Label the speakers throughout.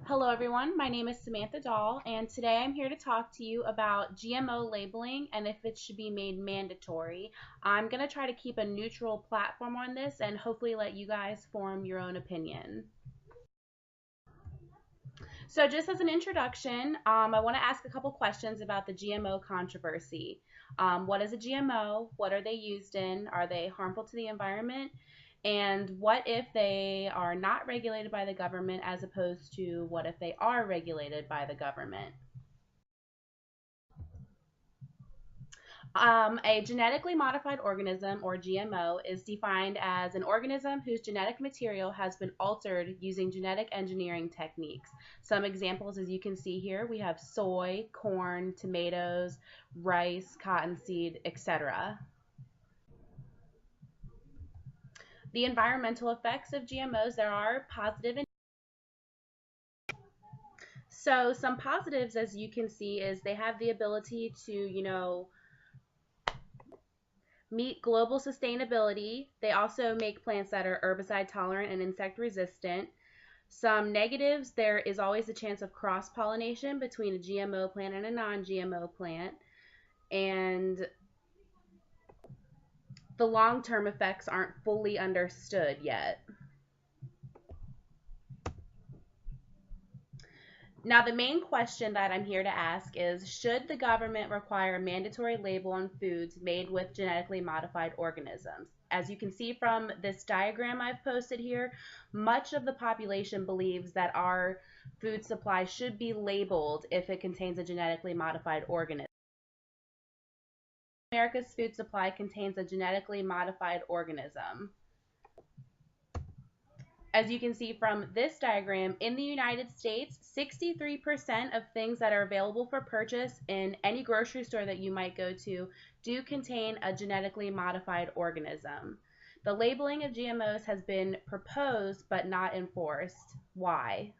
Speaker 1: Hello everyone, my name is Samantha Dahl and today I'm here to talk to you about GMO labeling and if it should be made mandatory. I'm going to try to keep a neutral platform on this and hopefully let you guys form your own opinion. So just as an introduction, I want to ask a couple questions about the GMO controversy. What is a GMO? What are they used in? Are they harmful to the environment? And what if they are not regulated by the government as opposed to what if they are regulated by the government? A genetically modified organism, or GMO, is defined as an organism whose genetic material has been altered using genetic engineering techniques. Some examples, as you can see here, we have soy, corn, tomatoes, rice, cottonseed, etc. The environmental effects of GMOs, there are positive and so some positives, as you can see, is they have the ability to, meet global sustainability. They also make plants that are herbicide tolerant and insect resistant. Some negatives, there is always a chance of cross pollination between a GMO plant and a non GMO plant. And the long term effects aren't fully understood yet. Now, the main question that I'm here to ask is, should the government require a mandatory label on foods made with genetically modified organisms? As you can see from this diagram I've posted here, much of the population believes that our food supply should be labeled if it contains a genetically modified organism. America's food supply contains a genetically modified organism. As you can see from this diagram, in the United States, 63% of things that are available for purchase in any grocery store that you might go to do contain a genetically modified organism. The labeling of GMOs has been proposed but not enforced. Why?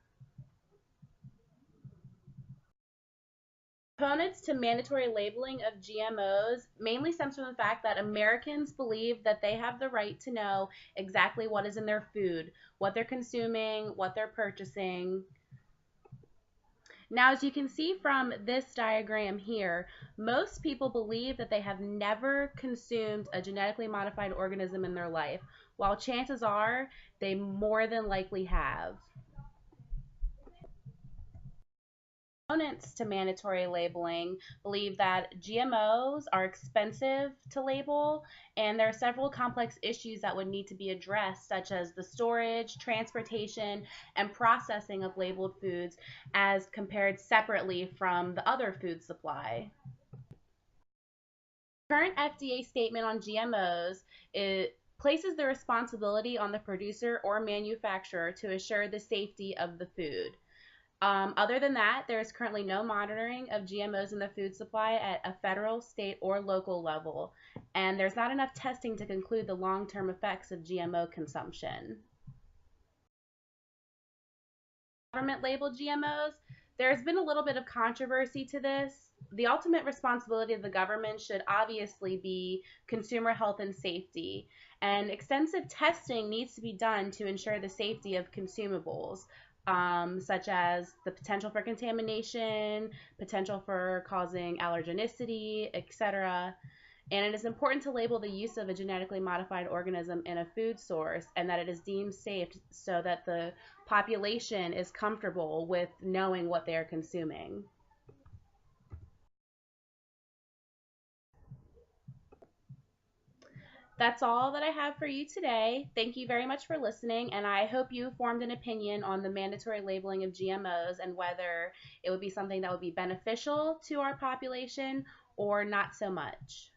Speaker 1: Opponents to mandatory labeling of GMOs mainly stems from the fact that Americans believe that they have the right to know exactly what is in their food, what they're consuming, what they're purchasing. Now, as you can see from this diagram here, most people believe that they have never consumed a genetically modified organism in their life, while chances are they more than likely have. Opponents to mandatory labeling believe that GMOs are expensive to label, and there are several complex issues that would need to be addressed, such as the storage, transportation, and processing of labeled foods as compared separately from the other food supply. Current FDA statement on GMOs places the responsibility on the producer or manufacturer to assure the safety of the food. Other than that, there is currently no monitoring of GMOs in the food supply at a federal, state, or local level, and there's not enough testing to conclude the long-term effects of GMO consumption. Government labeled GMOs, there's been a little bit of controversy to this. The ultimate responsibility of the government should obviously be consumer health and safety, and extensive testing needs to be done to ensure the safety of consumables. Such as the potential for contamination, potential for causing allergenicity, etc. And it is important to label the use of a genetically modified organism in a food source and that it is deemed safe so that the population is comfortable with knowing what they are consuming. That's all that I have for you today. Thank you very much for listening, and I hope you formed an opinion on the mandatory labeling of GMOs and whether it would be something that would be beneficial to our population or not so much.